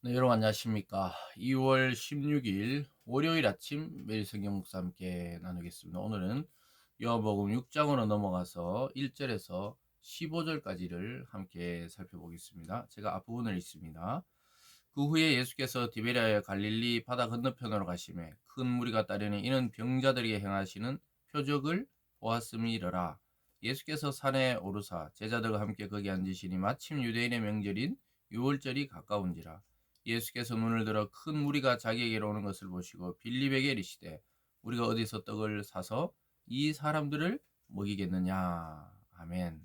네, 여러분 안녕하십니까. 2월 16일 월요일 아침 매일 성경 묵상 함께 나누겠습니다. 오늘은 요한복음 6장으로 넘어가서 1절에서 15절까지를 함께 살펴보겠습니다. 제가 앞부분을 읽습니다. 그 후에 예수께서 디베랴의 갈릴리 바다 건너편으로 가시매 큰 무리가 따르니 이는 병자들에게 행하시는 표적을 보았음이러라. 예수께서 산에 오르사 제자들과 함께 거기 앉으시니 마침 유대인의 명절인 유월절이 가까운지라. 예수께서 눈을 들어 큰 무리가 자기에게로 오는 것을 보시고 빌립에게 이르시되 우리가 어디서 떡을 사서 이 사람들을 먹이겠느냐. 아멘.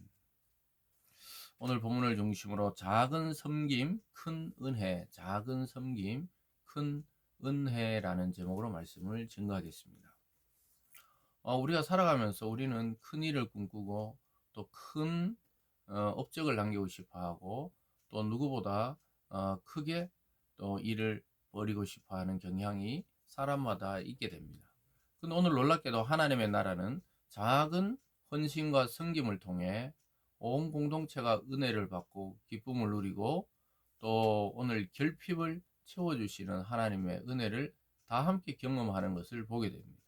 오늘 본문을 중심으로 작은 섬김, 큰 은혜, 작은 섬김, 큰 은혜라는 제목으로 말씀을 증거하겠습니다. 우리가 살아가면서 우리는 큰 일을 꿈꾸고 또 큰 업적을 남기고 싶어 하고 또 누구보다 크게 또 일을 벌이고 싶어 하는 경향이 사람마다 있게 됩니다. 근데 오늘 놀랍게도 하나님의 나라는 작은 헌신과 섬김을 통해 온 공동체가 은혜를 받고 기쁨을 누리고 또 오늘 결핍을 채워주시는 하나님의 은혜를 다 함께 경험하는 것을 보게 됩니다.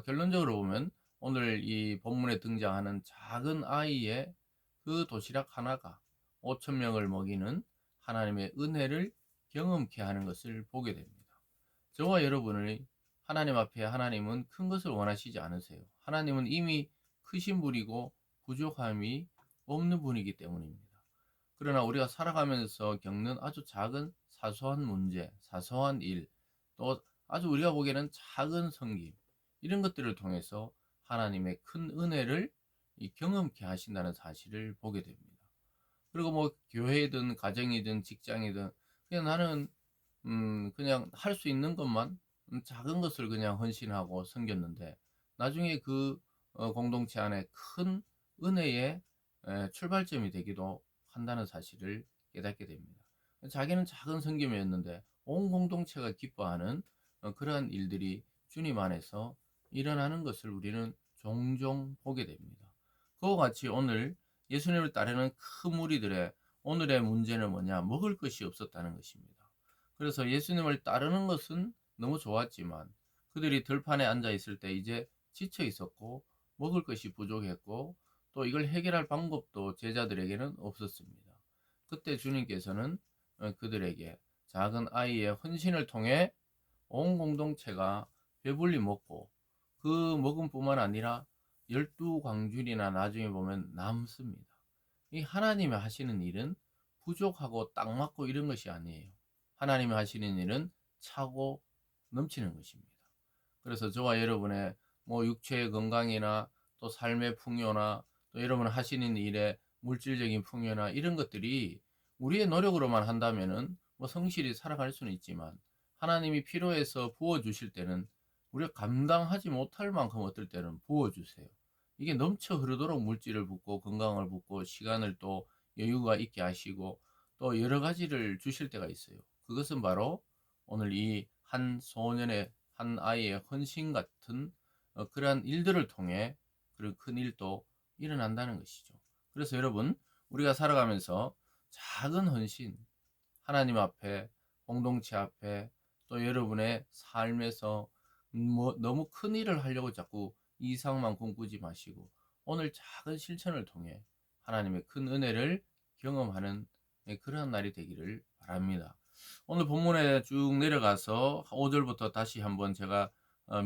결론적으로 보면 오늘 이 본문에 등장하는 작은 아이의 그 도시락 하나가 5천 명을 먹이는 하나님의 은혜를 경험케 하는 것을 보게 됩니다. 저와 여러분의 하나님 앞에 하나님은 큰 것을 원하시지 않으세요. 하나님은 이미 크신 분이고 부족함이 없는 분이기 때문입니다. 그러나 우리가 살아가면서 겪는 아주 작은 사소한 문제, 사소한 일, 또 아주 우리가 보기에는 작은 섬김, 이런 것들을 통해서 하나님의 큰 은혜를 경험케 하신다는 사실을 보게 됩니다. 그리고 뭐 교회든 가정이든 직장이든 그냥 나는 그냥 할 수 있는 것만 작은 것을 그냥 헌신하고 섬겼는데 나중에 그 공동체 안에 큰 은혜의 출발점이 되기도 한다는 사실을 깨닫게 됩니다. 자기는 작은 섬김이었는데 온 공동체가 기뻐하는 그러한 일들이 주님 안에서 일어나는 것을 우리는 종종 보게 됩니다. 그와 같이 오늘 예수님을 따르는 큰 무리들의 오늘의 문제는 뭐냐? 먹을 것이 없었다는 것입니다. 그래서 예수님을 따르는 것은 너무 좋았지만 그들이 들판에 앉아 있을 때 이제 지쳐 있었고 먹을 것이 부족했고 또 이걸 해결할 방법도 제자들에게는 없었습니다. 그때 주님께서는 그들에게 작은 아이의 헌신을 통해 온 공동체가 배불리 먹고 그 먹음뿐만 아니라 12광줄이나 나중에 보면 남습니다. 이 하나님이 하시는 일은 부족하고 딱 맞고 이런 것이 아니에요. 하나님이 하시는 일은 차고 넘치는 것입니다. 그래서 저와 여러분의 뭐 육체의 건강이나 또 삶의 풍요나 또 여러분 하시는 일의 물질적인 풍요나 이런 것들이 우리의 노력으로만 한다면은 뭐 성실히 살아갈 수는 있지만 하나님이 필요해서 부어 주실 때는 우리가 감당하지 못할 만큼 어떨 때는 부어 주세요. 이게 넘쳐 흐르도록 물질을 붓고 건강을 붓고 시간을 또 여유가 있게 하시고 또 여러 가지를 주실 때가 있어요. 그것은 바로 오늘 이 한 소년의 한 아이의 헌신 같은 그러한 일들을 통해 그런 큰 일도 일어난다는 것이죠. 그래서 여러분 우리가 살아가면서 작은 헌신 하나님 앞에 공동체 앞에 또 여러분의 삶에서 뭐 너무 큰 일을 하려고 자꾸 이상만 꿈꾸지 마시고 오늘 작은 실천을 통해 하나님의 큰 은혜를 경험하는 그러한 날이 되기를 바랍니다. 오늘 본문에 쭉 내려가서 5절부터 다시 한번 제가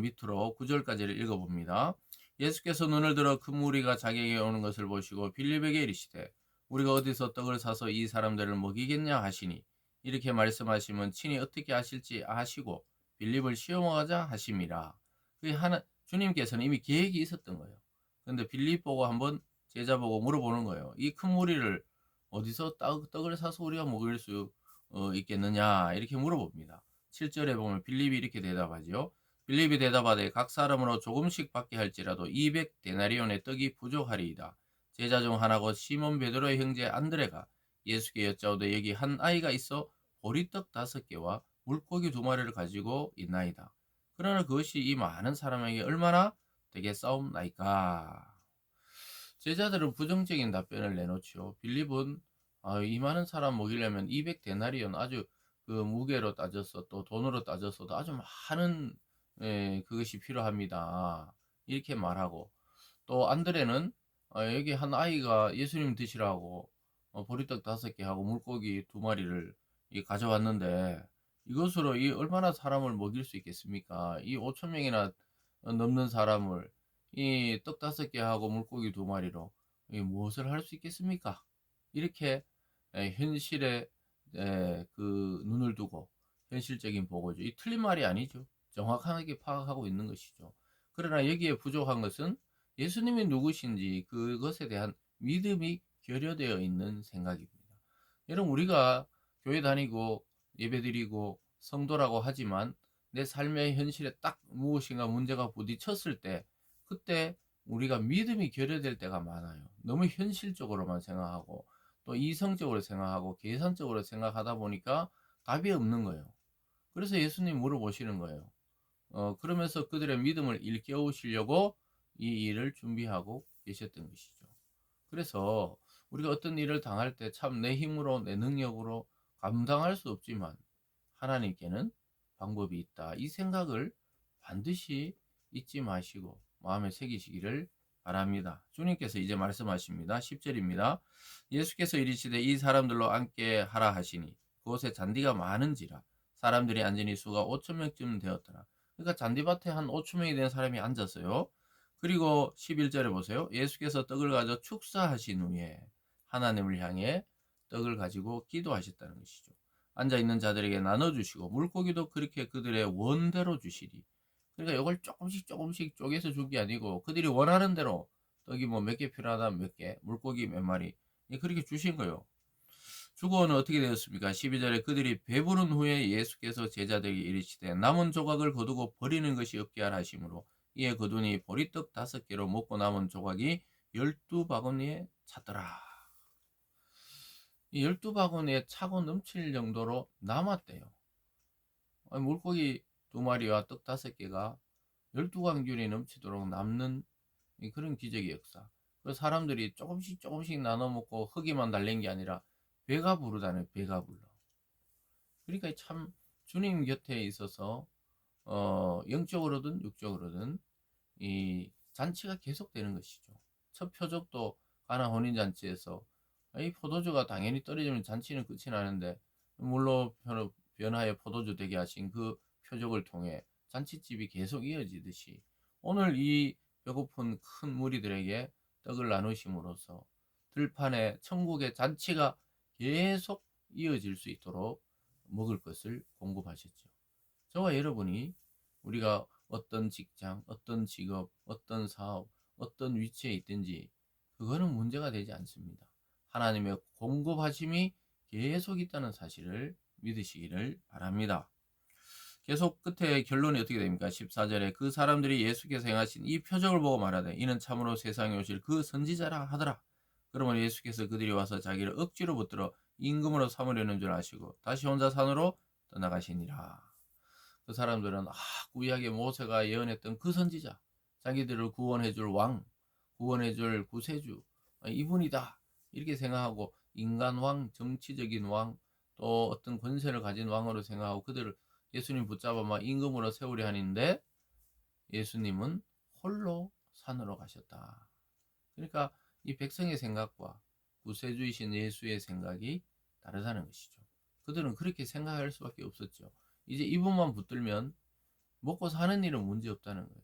밑으로 9절까지를 읽어봅니다. 예수께서 눈을 들어 큰 무리가 자기에게 오는 것을 보시고 빌립에게 이르시되 우리가 어디서 떡을 사서 이 사람들을 먹이겠냐 하시니 이렇게 말씀하시면 친히 어떻게 하실지 아시고 빌립을 시험하자 하심이라. 주님께서는 이미 계획이 있었던 거예요. 근데 빌립 보고 한번 제자 보고 물어보는 거예요. 이 큰 무리를 어디서 떡을 사서 우리가 먹일 수 있겠느냐 이렇게 물어봅니다. 7절에 보면 빌립이 이렇게 대답하죠. 빌립이 대답하되 각 사람으로 조금씩 받게 할지라도 200데나리온의 떡이 부족하리이다. 제자 중 하나고 시몬 베드로의 형제 안드레가 예수께 여짜오되 여기 한 아이가 있어 보리떡 5개와 물고기 2마리를 가지고 있나이다. 그러나 그것이 이 많은 사람에게 얼마나 되겠사옵나이까. 제자들은 부정적인 답변을 내놓죠. 빌립은 이 많은 사람 먹이려면 200데나리온 아주 그 무게로 따져서 또 돈으로 따져서도 아주 많은 그것이 필요합니다. 이렇게 말하고 또 안드레는 여기 한 아이가 예수님 드시라고 보리떡 5개 하고 물고기 2마리를 가져왔는데 이것으로 이 얼마나 사람을 먹일 수 있겠습니까? 이 5천 명이나 넘는 사람을 이 떡 5개 하고 물고기 2마리로 무엇을 할 수 있겠습니까? 이렇게 현실에 그 눈을 두고 현실적인 보고죠. 이 틀린 말이 아니죠. 정확하게 파악하고 있는 것이죠. 그러나 여기에 부족한 것은 예수님이 누구신지 그것에 대한 믿음이 결여되어 있는 생각입니다. 여러분, 우리가 교회 다니고 예배드리고 성도라고 하지만 내 삶의 현실에 딱 무엇인가 문제가 부딪혔을 때 그때 우리가 믿음이 결여될 때가 많아요. 너무 현실적으로만 생각하고 또 이성적으로 생각하고 계산적으로 생각하다 보니까 답이 없는 거예요. 그래서 예수님 물어보시는 거예요. 그러면서 그들의 믿음을 일깨우시려고 이 일을 준비하고 계셨던 것이죠. 그래서 우리가 어떤 일을 당할 때 참 내 힘으로 내 능력으로 감당할 수 없지만 하나님께는 방법이 있다. 이 생각을 반드시 잊지 마시고 마음에 새기시기를 바랍니다. 주님께서 이제 말씀하십니다. 10절입니다. 예수께서 이르시되 이 사람들로 앉게 하라 하시니 그곳에 잔디가 많은지라 사람들이 앉으니 수가 5천 명쯤 되었더라. 그러니까 잔디밭에 한 5천 명이 된 사람이 앉았어요. 그리고 11절에 보세요. 예수께서 떡을 가져 축사하신 후에 하나님을 향해 떡을 가지고 기도하셨다는 것이죠. 앉아있는 자들에게 나눠주시고 물고기도 그렇게 그들의 원대로 주시리. 그러니까 이걸 조금씩 조금씩 쪼개서 준 게 아니고 그들이 원하는 대로 떡이 뭐 몇 개 필요하다면 몇 개, 물고기 몇 마리 그렇게 주신 거예요. 주고는 어떻게 되었습니까? 12절에 그들이 배부른 후에 예수께서 제자들에게 이르시되 남은 조각을 거두고 버리는 것이 없게 하라 하심으로 이에 거두니 보리떡 5개로 먹고 남은 조각이 12바구니에 찼더라. 이 12바구니에 차고 넘칠 정도로 남았대요. 물고기 2마리와 떡 5개가 12강줄이 넘치도록 남는 그런 기적의 역사. 사람들이 조금씩 조금씩 나눠 먹고 흙이만 달린 게 아니라 배가 부르다는 배가 불러. 그러니까 참 주님 곁에 있어서 영적으로든 육적으로든 이 잔치가 계속되는 것이죠. 첫 표적도 가나 혼인 잔치에서 이 포도주가 당연히 떨어지면 잔치는 끝이 나는데 물로 변하여 포도주 되게 하신 그 표적을 통해 잔치집이 계속 이어지듯이 오늘 이 배고픈 큰 무리들에게 떡을 나누심으로써 들판에 천국의 잔치가 계속 이어질 수 있도록 먹을 것을 공급하셨죠. 저와 여러분이 우리가 어떤 직장, 어떤 직업, 어떤 사업, 어떤 위치에 있든지 그거는 문제가 되지 않습니다. 하나님의 공급하심이 계속 있다는 사실을 믿으시기를 바랍니다. 계속 끝에 결론이 어떻게 됩니까? 14절에 그 사람들이 예수께서 행하신 이 표적을 보고 말하되 이는 참으로 세상에 오실 그 선지자라 하더라. 그러면 예수께서 그들이 와서 자기를 억지로 붙들어 임금으로 삼으려는 줄 아시고 다시 혼자 산으로 떠나가시니라. 그 사람들은 구약의 모세가 예언했던 그 선지자, 자기들을 구원해줄 왕, 구원해줄 구세주, 이분이다 이렇게 생각하고 인간왕, 정치적인 왕, 또 어떤 권세를 가진 왕으로 생각하고 그들을 예수님 붙잡아 막 임금으로 세우려 하는데 예수님은 홀로 산으로 가셨다. 그러니까 이 백성의 생각과 구세주이신 예수의 생각이 다르다는 것이죠. 그들은 그렇게 생각할 수밖에 없었죠. 이제 이분만 붙들면 먹고 사는 일은 문제 없다는 거예요.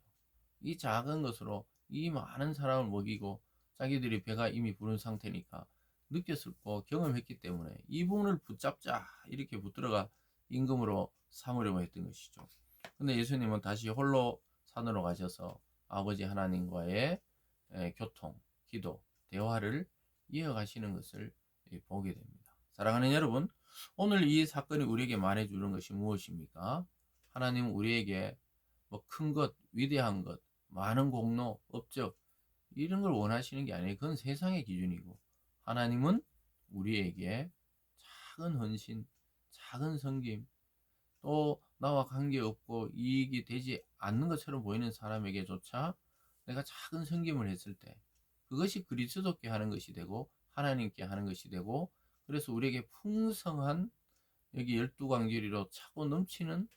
이 작은 것으로 이 많은 사람을 먹이고 자기들이 배가 이미 부른 상태니까 느꼈고 경험했기 때문에 이분을 붙잡자 이렇게 붙들어가 임금으로 삼으려고 했던 것이죠. 근데 예수님은 다시 홀로 산으로 가셔서 아버지 하나님과의 교통, 기도, 대화를 이어가시는 것을 보게 됩니다. 사랑하는 여러분, 오늘 이 사건이 우리에게 말해주는 것이 무엇입니까? 하나님은 우리에게 뭐 큰 것, 위대한 것, 많은 공로, 업적 이런 걸 원하시는 게 아니에요. 그건 세상의 기준이고 하나님은 우리에게 작은 헌신, 작은 섬김, 또 나와 관계없고 이익이 되지 않는 것처럼 보이는 사람에게조차 내가 작은 섬김을 했을 때 그것이 그리스도께 하는 것이 되고 하나님께 하는 것이 되고 그래서 우리에게 풍성한 여기 12광주리로 차고 넘치는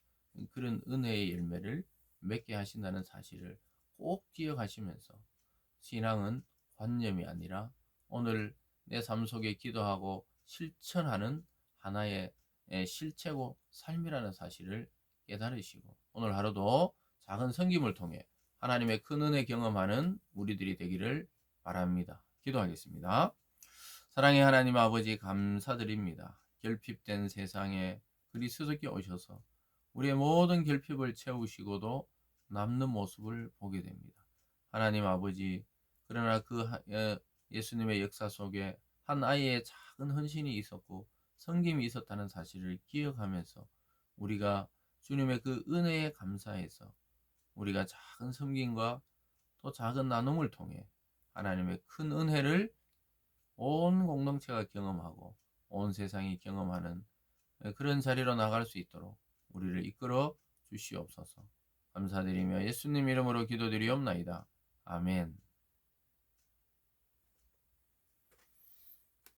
그런 은혜의 열매를 맺게 하신다는 사실을 꼭 기억하시면서 신앙은 관념이 아니라 오늘 내 삶 속에 기도하고 실천하는 하나의 실체고 삶이라는 사실을 깨달으시고 오늘 하루도 작은 섬김을 통해 하나님의 큰 은혜 경험하는 우리들이 되기를 바랍니다. 기도하겠습니다. 사랑의 하나님 아버지 감사드립니다. 결핍된 세상에 그리스도께 오셔서 우리의 모든 결핍을 채우시고도 남는 모습을 보게 됩니다. 하나님 아버지, 그러나 예수님의 역사 속에 한 아이의 작은 헌신이 있었고 섬김이 있었다는 사실을 기억하면서 우리가 주님의 그 은혜에 감사해서 우리가 작은 섬김과 또 작은 나눔을 통해 하나님의 큰 은혜를 온 공동체가 경험하고 온 세상이 경험하는 그런 자리로 나갈 수 있도록 우리를 이끌어 주시옵소서. 감사드리며 예수님 이름으로 기도드리옵나이다. 아멘.